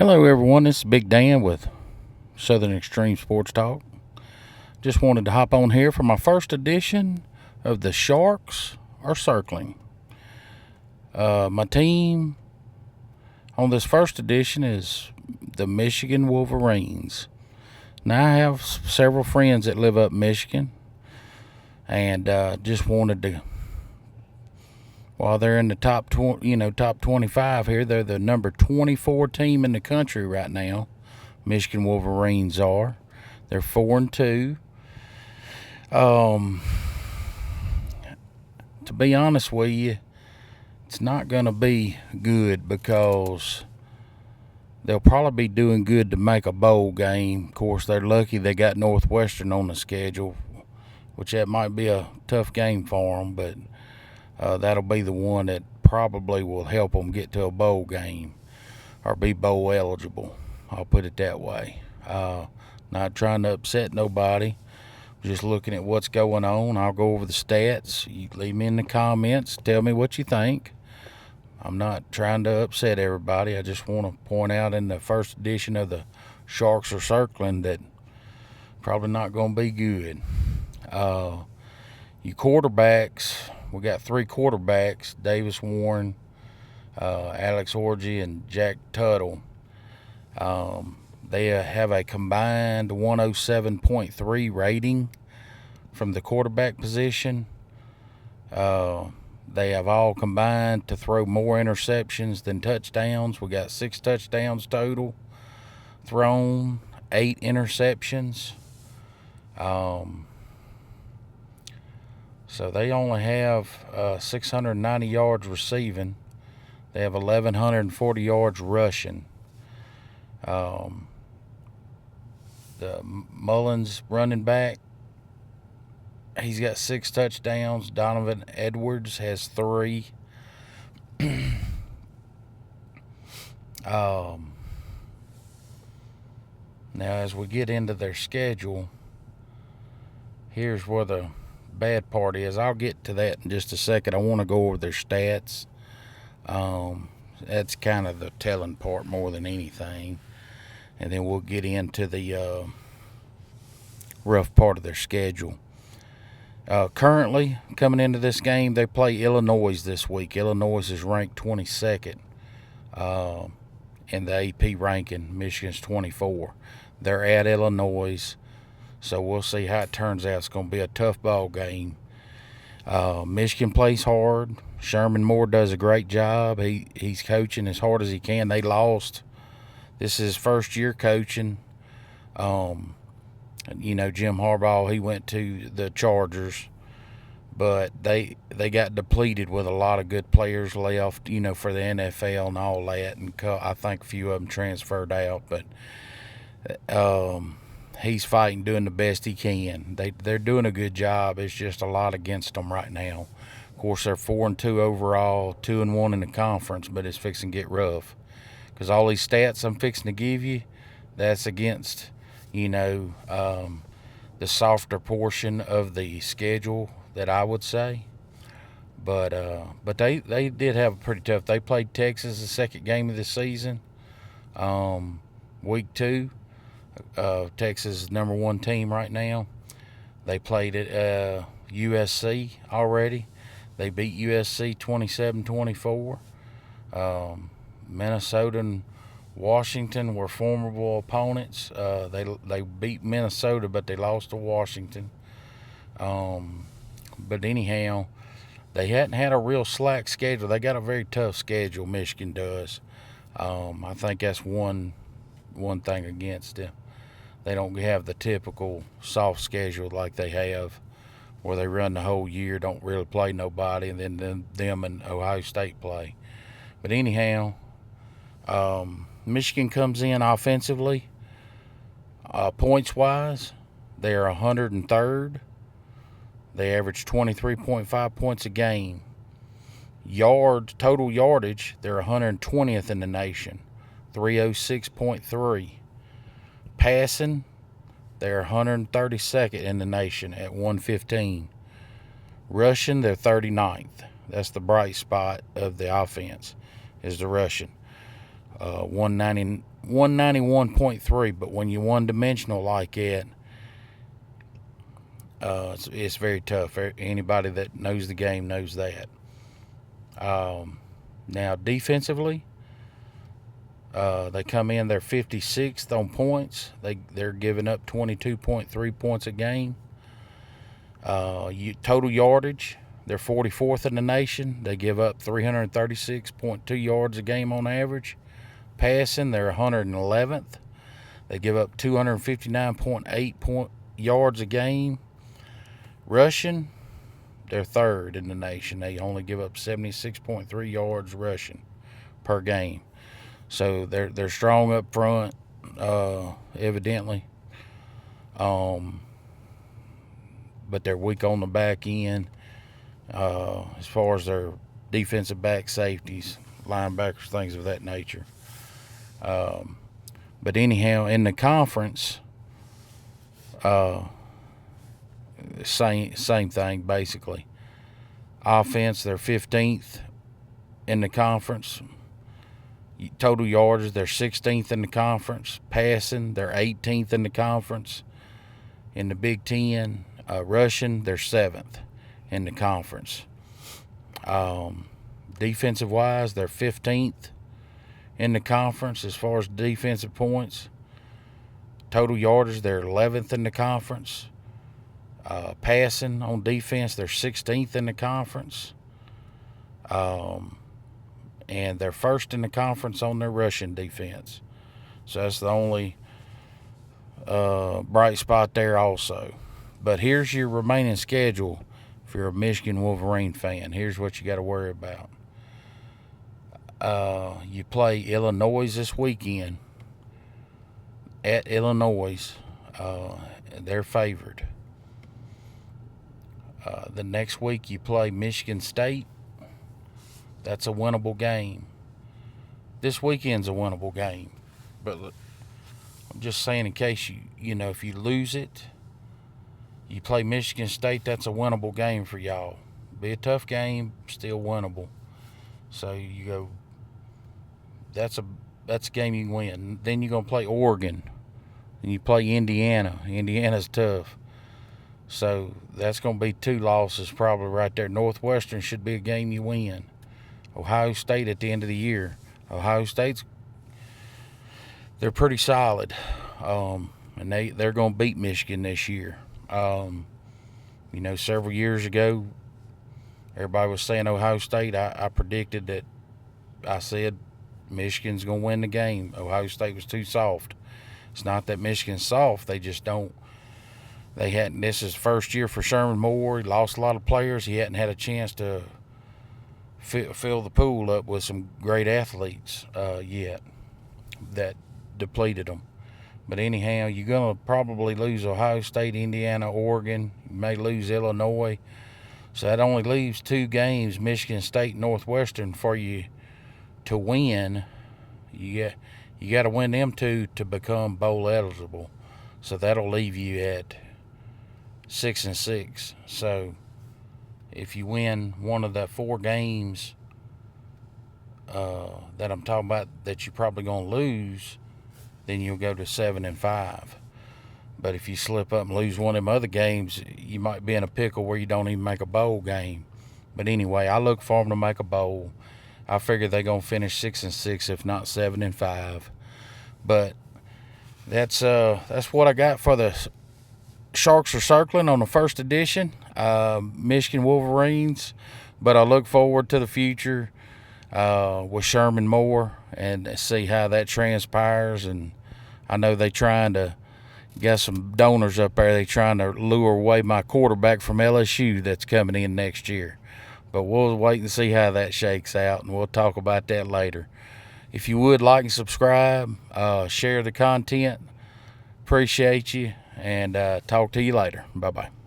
Hello, everyone. This is Big Dan with Southern Extreme Sports Talk. Just wanted to hop on here for my first edition of the Sharks Are Circling. My team on this first edition is the Michigan Wolverines. Now, I have several friends that live up Michigan, and just wanted to, while they're in the top 25 here, they're the number 24 team in the country right now. Michigan Wolverines are. They're 4-2. To be honest with you, it's not going to be good because they'll probably be doing good to make a bowl game. Of course, they're lucky they got Northwestern on the schedule, which that might be a tough game for them, but that'll be the one that probably will help them get to a bowl game or be bowl eligible. I'll put it that way. Not trying to upset nobody, just looking at what's going on. I'll go over the stats. You leave me in the comments. Tell me what you think. I'm not trying to upset everybody. I just want to point out in the first edition of the Sharks Are Circling that probably not going to be good. You quarterbacks, we got three quarterbacks, Davis Warren, Alex Orji, and Jack Tuttle. They have a combined 107.3 rating from the quarterback position. They have all combined to throw more interceptions than touchdowns. We got 6 touchdowns total thrown, 8 interceptions. So they only have 690 yards receiving. They have 1,140 yards rushing. The Mullins running back, he's got 6 touchdowns. Donovan Edwards has 3. Now, as we get into their schedule, here's where the bad part is. I'll get to that in just a second. I want to go over their stats. That's kind of the telling part more than anything. And then we'll get into the rough part of their schedule. Currently, coming into this game, they play Illinois this week. Illinois is ranked 22nd in the AP ranking. Michigan's 24. They're at Illinois, so we'll see how it turns out. It's going to be a tough ball game. Michigan plays hard. Sherman Moore does a great job. He's coaching as hard as he can. They lost. This is his first year coaching. Jim Harbaugh, he went to the Chargers, but they got depleted with a lot of good players left, for the NFL and all that, and I think a few of them transferred out, but he's fighting, doing the best he can. They're doing a good job. It's just a lot against them right now. Of course, they're 4-2 overall, 2-1 in the conference, but it's fixing to get rough because all these stats I'm fixing to give you, that's against the softer portion of the schedule that I would say. But they did have a pretty tough. They played Texas the second game of the season, week 2. Texas is number 1 team right now. They played at USC already. They beat USC 27-24. Minnesota and Washington were formidable opponents. They beat Minnesota, but they lost to Washington. But anyhow, they hadn't had a real slack schedule. They got a very tough schedule, Michigan does. I think that's one thing against it. They don't have the typical soft schedule like they have, where they run the whole year, don't really play nobody, and then them and Ohio State play. But anyhow, Michigan comes in offensively. Points-wise, they are 103rd. They average 23.5 points a game. Total yardage, they're 120th in the nation, 306.3. Passing, they're 132nd in the nation at 115. Rushing, they're 39th. That's the bright spot of the offense, is the rushing. 191.3. But when you're one-dimensional like that, it's very tough. Anybody that knows the game knows that. Now, defensively, they come in, they're 56th on points. They're giving up 22.3 points a game. Total yardage, they're 44th in the nation. They give up 336.2 yards a game on average. Passing, they're 111th. They give up 259.8 yards a game. Rushing, they're third in the nation. They only give up 76.3 yards rushing per game. So they're strong up front, evidently. But they're weak on the back end as far as their defensive back, safeties, linebackers, things of that nature. But anyhow, in the conference, same thing basically. Offense, they're 15th in the conference. Total yardage, they're 16th in the conference. Passing, they're 18th in the conference. In the Big Ten, rushing, they're 7th in the conference. Defensive-wise, they're 15th in the conference as far as defensive points. Total yardage, they're 11th in the conference. Passing on defense, they're 16th in the conference. And they're first in the conference on their rushing defense. So that's the only bright spot there also. But here's your remaining schedule if you're a Michigan Wolverine fan. Here's what you got to worry about. You play Illinois this weekend. At Illinois, they're favored. The next week you play Michigan State. That's a winnable game. This weekend's a winnable game. But look, I'm just saying in case if you lose it, you play Michigan State, that's a winnable game for y'all. Be a tough game, still winnable. So you go, that's a game you can win. Then you're going to play Oregon. Then you play Indiana. Indiana's tough. So that's going to be 2 losses probably right there. Northwestern should be a game you win. Ohio State at the end of the year. Ohio State's, they're pretty solid. And they're going to beat Michigan this year. Several years ago, everybody was saying Ohio State. I predicted that. I said Michigan's going to win the game. Ohio State was too soft. It's not that Michigan's soft. They just don't. This is first year for Sherman Moore. He lost a lot of players. He hadn't had a chance to fill the pool up with some great athletes yet that depleted them. But anyhow, you're going to probably lose Ohio State, Indiana, Oregon. You may lose Illinois. So that only leaves 2 games, Michigan State, Northwestern, for you to win. You got to win them 2 to become bowl eligible. So that'll leave you at 6-6. So if you win one of the 4 games that I'm talking about that you're probably going to lose, then you'll go to 7-5. But if you slip up and lose one of them other games, you might be in a pickle where you don't even make a bowl game. But anyway, I look for them to make a bowl. I figure they're going to finish 6-6, if not 7-5. But that's what I got for the Sharks Are Circling on the first edition. Michigan Wolverines. But I look forward to the future with Sherman Moore and see how that transpires. And I know they trying to got some donors up there. They trying to lure away my quarterback from LSU that's coming in next year. But we'll wait and see how that shakes out, and we'll talk about that later. If you would like and subscribe, share the content. Appreciate you, and talk to you later. Bye-bye.